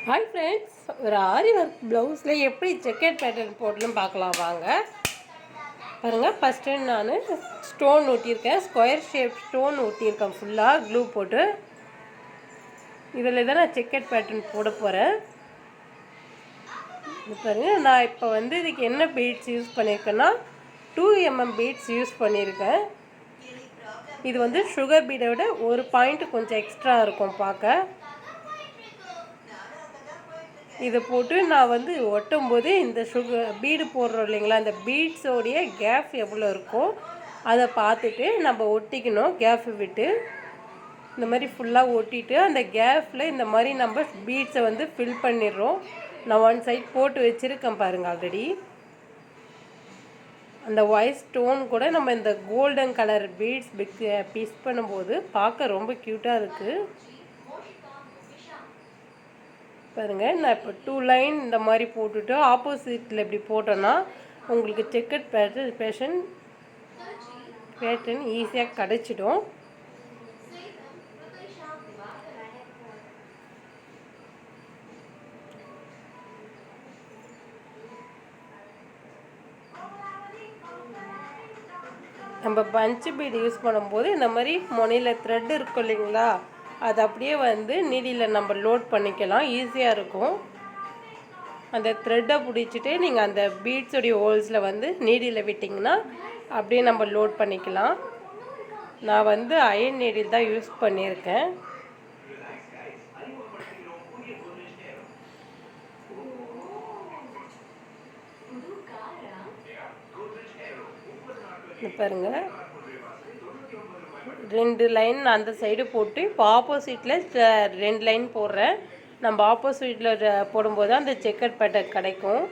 Hi friends, ஒரு ஆரி work ப்ளவுஸில் எப்படி செக்கெட் பேட்டர்ன் போடணும்னு பார்க்கலாம் வாங்க. பாருங்கள், ஃபஸ்ட்டு நான் ஸ்டோன் ஒட்டியிருக்கேன், ஸ்கொயர் ஷேப் ஸ்டோன் ஒட்டியிருக்கேன் ஃபுல்லாக க்ளூ போட்டு. இதில் தான் நான் செக்கெட் பேட்டர்ன் போட போகிறேன். பாருங்கள், நான் இப்போ இதுக்கு என்ன பீட்ஸ் யூஸ் பண்ணியிருக்கேன்னா 2mm பீட்ஸ் யூஸ் பண்ணியிருக்கேன். இது சுகர் பீடை விட ஒரு பாயிண்ட் கொஞ்சம் எக்ஸ்ட்ரா இருக்கும் பார்க்க. இதை போட்டு நான் ஒட்டும் போது இந்த பீடு போடுறோம் இல்லைங்களா, இந்த பீட்ஸோடைய கேப் எவ்வளோ இருக்கோ அதை பார்த்துட்டு நம்ம ஒட்டிக்கணும். கேப்பு விட்டு இந்த மாதிரி ஃபுல்லாக ஒட்டிட்டு அந்த கேப்பில் இந்த மாதிரி நம்ம பீட்ஸை ஃபில் பண்ணிடுறோம். நான் ஒன் சைட் போட்டு வச்சுருக்கேன் பாருங்கள். ஆல்ரெடி அந்த ஒயிட் ஸ்டோன் கூட நம்ம இந்த கோல்டன் கலர் பீட்ஸ் பிஸ் பண்ணும்போது பார்க்க ரொம்ப க்யூட்டாக இருக்குது. பாருங்கள், நான் இப்போ 2 லைன் இந்த மாதிரி போட்டுட்டு ஆப்போசிட்டில் இப்படி போட்டோன்னா உங்களுக்கு செக்கட் பேட்டர்ன் ஈஸியாக கிடச்சிடும். நம்ம பஞ்சு பீடு யூஸ் பண்ணும்போது இந்த மாதிரி முனையில் த்ரெட் இருக்கும் இல்லைங்களா, அது அப்படியே நீடியில் நம்ம லோட் பண்ணிக்கலாம், ஈஸியாக இருக்கும். அந்த த்ரெட்டை பிடிச்சிட்டு நீங்கள் அந்த பீட்ஸோடைய ஹோல்ஸில் நீடியில் விட்டிங்கன்னா அப்படியே நம்ம லோட் பண்ணிக்கலாம். நான் அயன் நீடில் தான் யூஸ் பண்ணியிருக்கேன். பாருங்கள், 2 லைன் அந்த சைடு போட்டு இப்போ ஆப்போசிட்டில் 2 லைன் போடுறேன். நம்ம ஆப்போசிட்டில் போடும்போது அந்த செக்கட் பேட்டர்ன் கிடைக்கும்.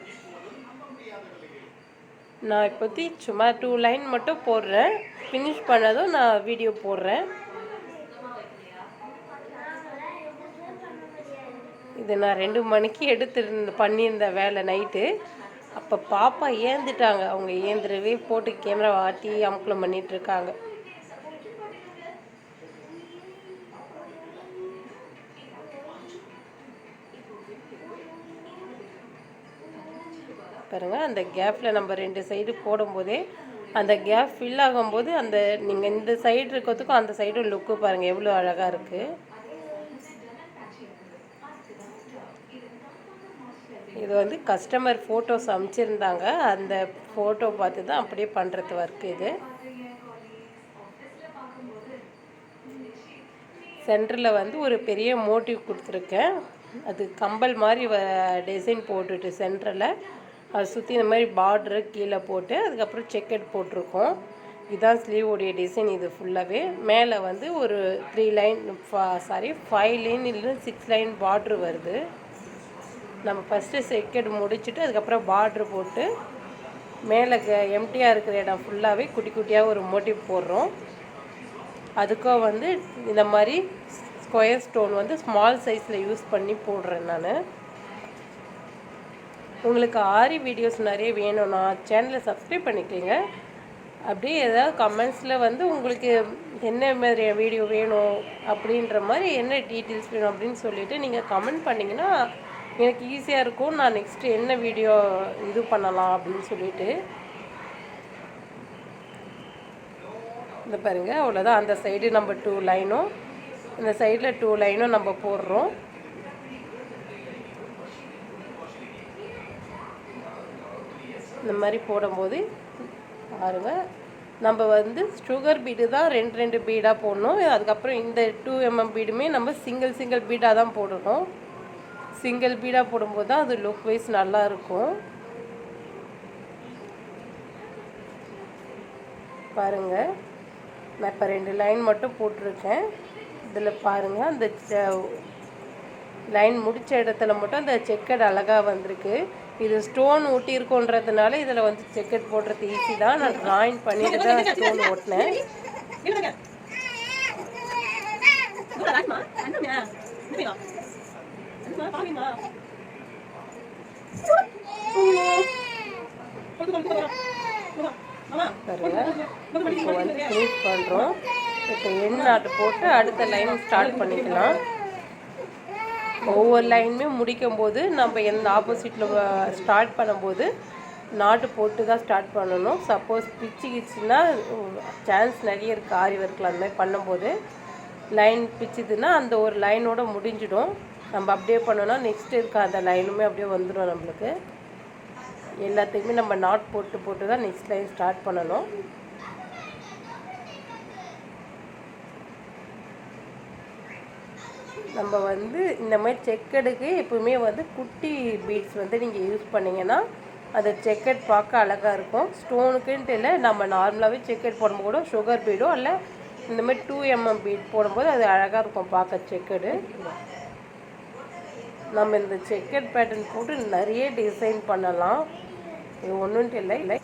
நான் இப்போதி சும்மா 2 லைன் மட்டும் போடுறேன். ஃபினிஷ் பண்ணதும் நான் வீடியோ போடுறேன். இது நான் 2 மணிக்கு பண்ணியிருந்த வேலை நைட்டு. அப்போ பாப்பா ஏந்துட்டாங்க. அவங்க ஏந்திரவே போட்டு கேமரா ஆட்டி அமுக்கலம் பண்ணிகிட்ருக்காங்க. பாருங்கள், அந்த கேப்பில் நம்ம 2 சைடு போடும்போதே அந்த கேப் ஃபில் ஆகும்போது நீங்கள் இந்த சைடு இருக்கிறதுக்கும் அந்த சைடும் லுக்கு பாருங்கள் எவ்வளோ அழகாக இருக்குது. இது கஸ்டமர் ஃபோட்டோஸ் அமைச்சிருந்தாங்க. அந்த ஃபோட்டோ பார்த்து தான் அப்படியே பண்ணுறது ஒர்க். இது சென்டரில் ஒரு பெரிய மோட்டிவ் கொடுத்துருக்கேன். அது கம்பல் மாதிரி டிசைன் போட்டுட்டு சென்டரில் அதை சுற்றி இந்த மாதிரி பார்டரு கீழே போட்டு அதுக்கப்புறம் செக்கெட் போட்டிருக்கோம். இதுதான் ஸ்லீவோடைய டிசைன். இது ஃபுல்லாகவே மேலே ஒரு 3 லைன் 5 லைன் இல்லை 6 லைன் பார்ட்ரு வருது. நம்ம ஃபஸ்ட்டு செக்கெட் முடிச்சுட்டு அதுக்கப்புறம் பார்ட்ரு போட்டு மேலே எம்டியாக இருக்கிற இடம் ஃபுல்லாகவே குட்டி குட்டியாக ஒரு மோட்டிவ் போடுறோம். அதுக்கும் இந்த மாதிரி ஸ்கொயர் ஸ்டோன் ஸ்மால் சைஸில் யூஸ் பண்ணி போடுறேன் நான். உங்களுக்கு ஆரி வீடியோஸ் நிறைய வேணும்னா சேனலை சப்ஸ்கிரைப் பண்ணிக்கோங்க. அப்படியே ஏதாவது கமெண்ட்ஸில் உங்களுக்கு என்ன மாதிரி வீடியோ வேணும் அப்படின்ற மாதிரி என்ன டீட்டெயில்ஸ் வேணும் அப்படின்னு சொல்லிவிட்டு நீங்கள் கமெண்ட் பண்ணிங்கன்னா எனக்கு ஈஸியாக இருக்கும். நான் நெக்ஸ்ட்டு என்ன வீடியோ இது பண்ணலாம் அப்படின்னு சொல்லிட்டு. இந்த பாருங்கள், அவ்வளோதான். அந்த சைடு நம்ம 2 லைனும் இந்த சைடில் 2 லைனும் நம்ம போடுறோம். இந்த மாதிரி போடும்போது பாருங்கள், நம்ம சுகர் பீடு தான் 2 பீடாக போடணும். அதுக்கப்புறம் இந்த 2mm பீடுமே நம்ம சிங்கிள் பீடாக தான் போடணும். சிங்கிள் பீடாக போடும்போது தான் அது லுக் வைஸ் நல்லாயிருக்கும். பாருங்கள், நான் இப்போ 2 லைன் மட்டும் போட்டிருக்கேன். இதில் பாருங்கள், அந்த லைன் முடித்த இடத்துல மட்டும் அந்த செக்கட் அழகாக வந்திருக்கு. இது ஸ்டோன் ஒட்டியிருக்கோன்றதுனால இதில் செக்கட் போடுறது ஈஸி தான். நான் ட்ராயிங் பண்ணிட்டு தான் ஸ்டோன் ஓட்டினேன். இப்போ ஃபினிஷ் பண்ணுறோம். இப்போ எண் நாட்டு போட்டு அடுத்த லைன் ஸ்டார்ட் பண்ணிக்கலாம். ஒவ்வொரு லைனுமே முடிக்கும்போது நம்ம எந்த ஆப்போசிட்டில் ஸ்டார்ட் பண்ணும்போது நாட்டு போட்டு தான் ஸ்டார்ட் பண்ணணும். சப்போஸ் பிச்சுக்கிச்சுன்னா சான்ஸ் நிறைய இருக்குது ஆரி ஒர்க்கில். அந்த மாதிரி பண்ணும்போது லைன் பிச்சுதுன்னா அந்த ஒரு லைனோட முடிஞ்சிடும். நம்ம அப்படியே பண்ணோன்னா நெக்ஸ்ட் இருக்க அந்த லைனுமே அப்படியே வந்துடும். நம்மளுக்கு எல்லாத்துக்குமே நம்ம நாட் போட்டு தான் நெக்ஸ்ட் லைன் ஸ்டார்ட் பண்ணணும். நம்ம வந்து இந்த மாதிரி செக்கடுக்கு எப்பவுமே வந்து குட்டி பீட்ஸ் வந்து நீங்கள் யூஸ் பண்ணிங்கன்னா அது செக்கட் பார்க்க அழகாக இருக்கும். ஸ்டோனுக்குன்ட்டு இல்லை, நம்ம நார்மலாகவே செக்கட் போடும்போது கூட சுகர் பீடோ இல்லை இந்த மாதிரி 2mm பீட் போடும்போது அது அழகாக இருக்கும் பார்க்க செக்கடு. நம்ம இந்த செக்கட் பேட்டர்ன் போட்டு நிறைய டிசைன் பண்ணலாம். இது ஒன்றுன்ட்டு இல்லை.